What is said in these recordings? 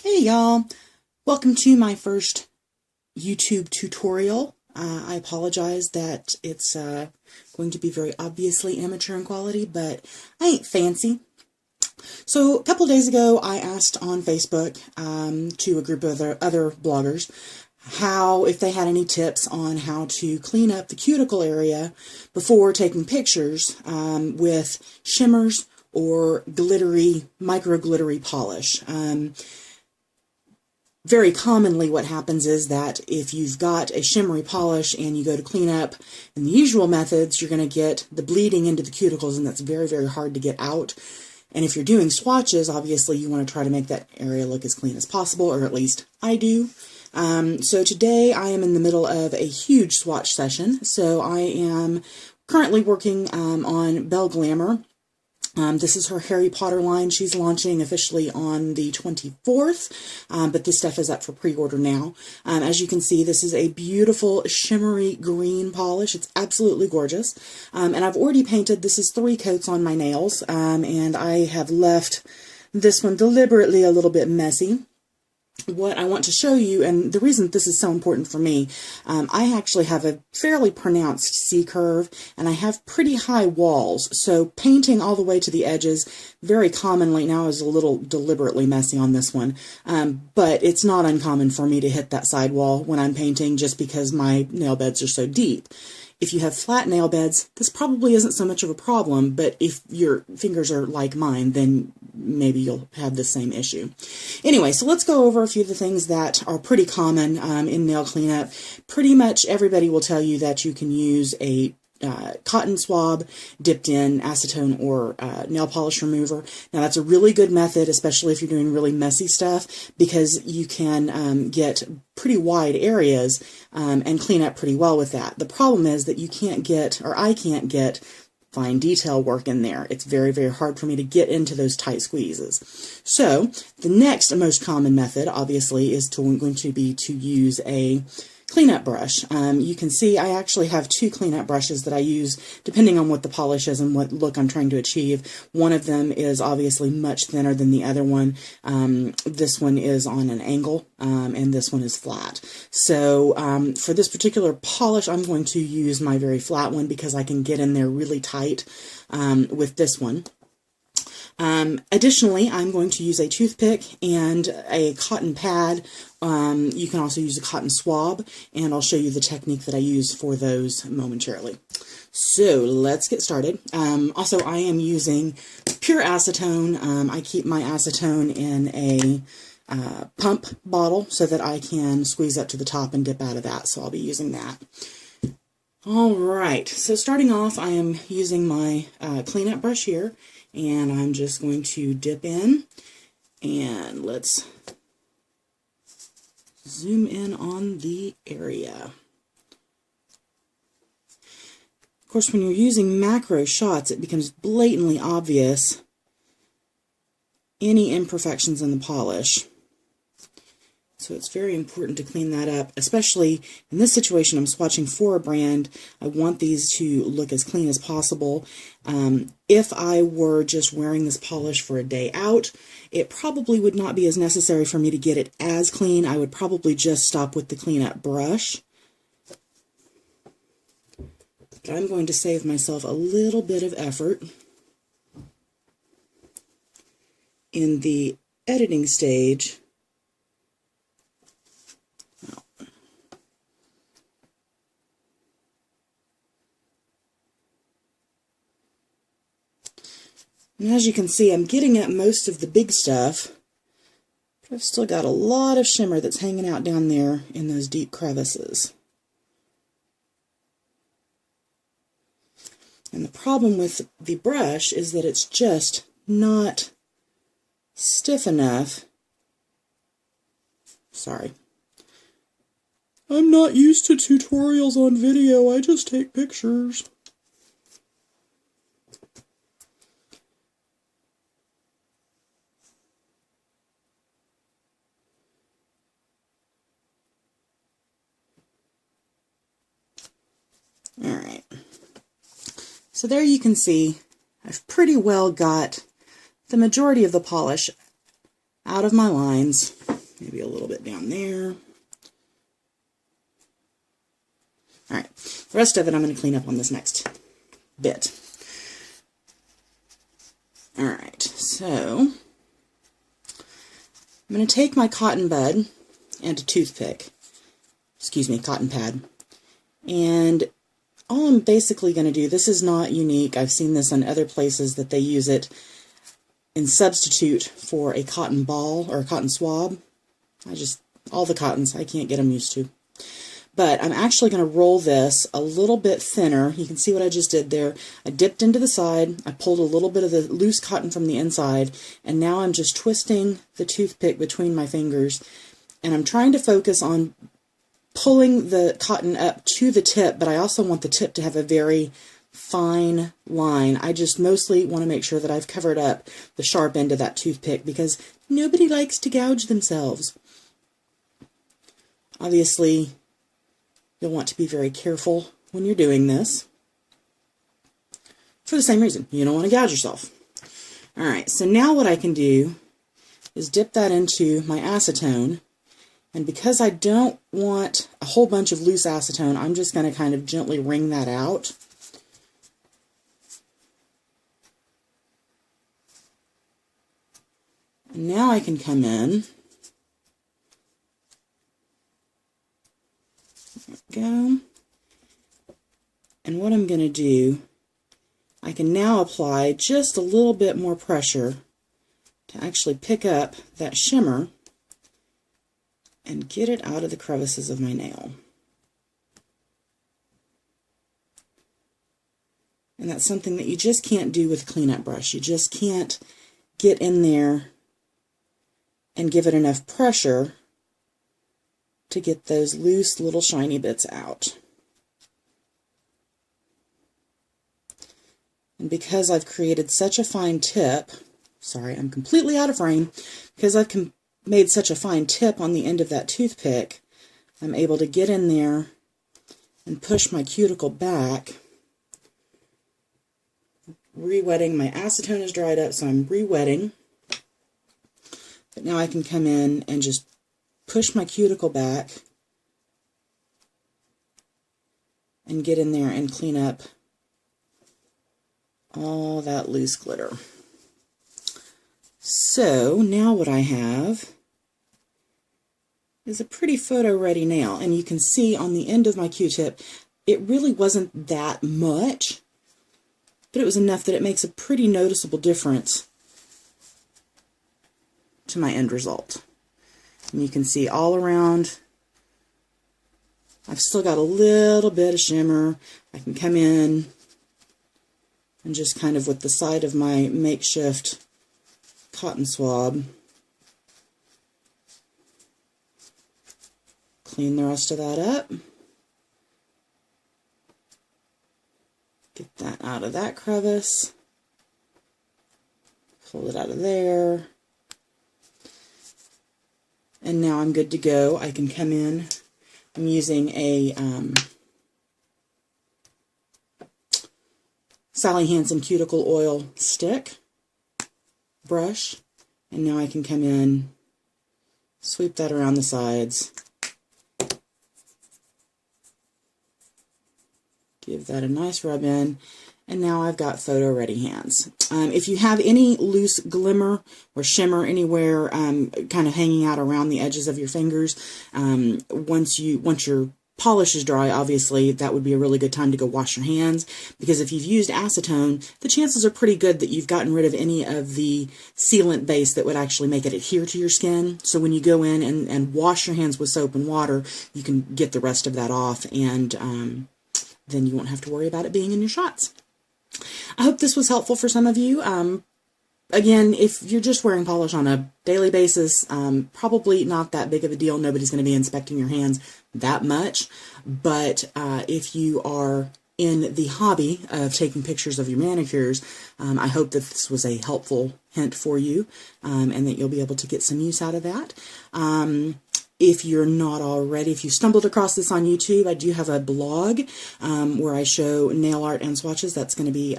Hey y'all, welcome to my first YouTube tutorial. I apologize that it's going to be very obviously amateur in quality, but I ain't fancy. So a couple days ago I asked on Facebook to a group of other bloggers if they had any tips on how to clean up the cuticle area before taking pictures with shimmers or micro glittery polish. Very commonly what happens is that if you've got a shimmery polish and you go to clean up in the usual methods, you're going to get the bleeding into the cuticles, and that's very, very hard to get out. And if you're doing swatches, obviously you want to try to make that area look as clean as possible, or at least I do. So today I am in the middle of a huge swatch session. So I am currently working on Belle Glamour. This is her Harry Potter line. She's launching officially on the 24th, but this stuff is up for pre-order now. As you can see, this is a beautiful shimmery green polish. It's absolutely gorgeous. And I've already painted, this is 3 coats on my nails, and I have left this one deliberately a little bit messy. What I want to show you, and the reason this is so important for me, I actually have a fairly pronounced C-curve, and I have pretty high walls, so painting all the way to the edges very commonly, now is a little deliberately messy on this one, but it's not uncommon for me to hit that side wall when I'm painting just because my nail beds are so deep. If you have flat nail beds, this probably isn't so much of a problem, but if your fingers are like mine, then maybe you'll have the same issue. Anyway, so let's go over a few of the things that are pretty common in nail cleanup. Pretty much everybody will tell you that you can use a cotton swab dipped in acetone or nail polish remover. Now that's a really good method, especially if you're doing really messy stuff, because you can get pretty wide areas and clean up pretty well with that. The problem is that you can't get, or I can't get, fine detail work in there. It's very, very hard for me to get into those tight squeezes. So the next most common method, obviously, is going to be to use a cleanup brush. You can see I actually have 2 cleanup brushes that I use depending on what the polish is and what look I'm trying to achieve. One of them is obviously much thinner than the other one. This one is on an angle, and this one is flat. So for this particular polish, I'm going to use my very flat one because I can get in there really tight with this one. Additionally, I'm going to use a toothpick and a cotton pad. You can also use a cotton swab, and I'll show you the technique that I use for those momentarily. So let's get started. Also, I am using pure acetone. I keep my acetone in a pump bottle so that I can squeeze up to the top and dip out of that, so I'll be using that. Alright, so starting off, I am using my cleanup brush here, and I'm just going to dip in, and let's zoom in on the area. Of course, when you're using macro shots, it becomes blatantly obvious any imperfections in the polish. So it's very important to clean that up, especially in this situation. I'm swatching for a brand. I want these to look as clean as possible. If I were just wearing this polish for a day out, it probably would not be as necessary for me to get it as clean. I would probably just stop with the cleanup brush. But I'm going to save myself a little bit of effort in the editing stage. And as you can see, I'm getting at most of the big stuff, but I've still got a lot of shimmer that's hanging out down there in those deep crevices. And the problem with the brush is that it's just not stiff enough. Sorry. I'm not used to tutorials on video, I just take pictures. Alright, so there you can see I've pretty well got the majority of the polish out of my lines. maybe a little bit down there. All right, the rest of it I'm going to clean up on this next bit. All right, so I'm going to take my cotton bud and a toothpick, cotton pad, and all I'm basically going to do, this is not unique, I've seen this on other places that they use it in substitute for a cotton ball or a cotton swab. All the cottons, I can't get them used to. But I'm actually going to roll this a little bit thinner. You can see what I just did there. I dipped into the side, I pulled a little bit of the loose cotton from the inside, and now I'm just twisting the toothpick between my fingers, and I'm trying to focus on pulling the cotton up to the tip, but I also want the tip to have a very fine line. I just mostly want to make sure that I've covered up the sharp end of that toothpick because nobody likes to gouge themselves. Obviously, you'll want to be very careful when you're doing this for the same reason. You don't want to gouge yourself. Alright, so now what I can do is dip that into my acetone, and because I don't want a whole bunch of loose acetone, I'm just going to kind of gently wring that out. And now I can come in. There we go. And what I'm going to do, I can now apply just a little bit more pressure to actually pick up that shimmer and get it out of the crevices of my nail. And that's something that you just can't do with a cleanup brush. You just can't get in there and give it enough pressure to get those loose little shiny bits out. And because I've created such a fine tip, sorry, I'm completely out of frame, because I've made such a fine tip on the end of that toothpick, I'm able to get in there and push my cuticle back. Re-wetting, my acetone is dried up, so I'm re-wetting. But now I can come in and just push my cuticle back and get in there and clean up all that loose glitter. So now what I have is a pretty photo-ready nail, and you can see on the end of my Q-tip, it really wasn't that much, but it was enough that it makes a pretty noticeable difference to my end result. And you can see all around, I've still got a little bit of shimmer. I can come in and just kind of with the side of my makeshift cotton swab, clean the rest of that up. Get that out of that crevice. Pull it out of there. And now I'm good to go. I can come in. I'm using a Sally Hansen cuticle oil stick brush, and now I can come in, sweep that around the sides, give that a nice rub in, and now I've got photo ready hands. If you have any loose glimmer or shimmer anywhere kind of hanging out around the edges of your fingers, once your polish is dry, obviously that would be a really good time to go wash your hands, because if you've used acetone, the chances are pretty good that you've gotten rid of any of the sealant base that would actually make it adhere to your skin. So when you go in and wash your hands with soap and water, you can get the rest of that off, and then you won't have to worry about it being in your shots. I hope this was helpful for some of you. Again, if you're just wearing polish on a daily basis, probably not that big of a deal. Nobody's going to be inspecting your hands that much. But if you are in the hobby of taking pictures of your manicures, I hope that this was a helpful hint for you, and that you'll be able to get some use out of that. If you're not already, if you stumbled across this on YouTube, I do have a blog where I show nail art and swatches. That's going to be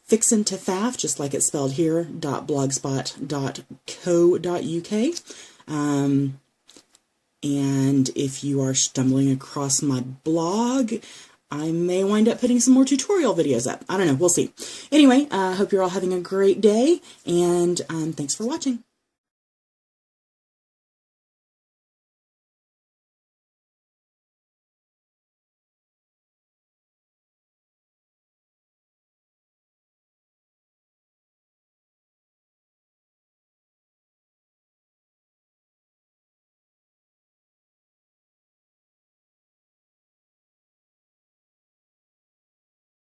Fixin to Faff, just like it's spelled here, .blogspot.co.uk. And if you are stumbling across my blog, I may wind up putting some more tutorial videos up. I don't know. We'll see. Anyway, I hope you're all having a great day, and thanks for watching.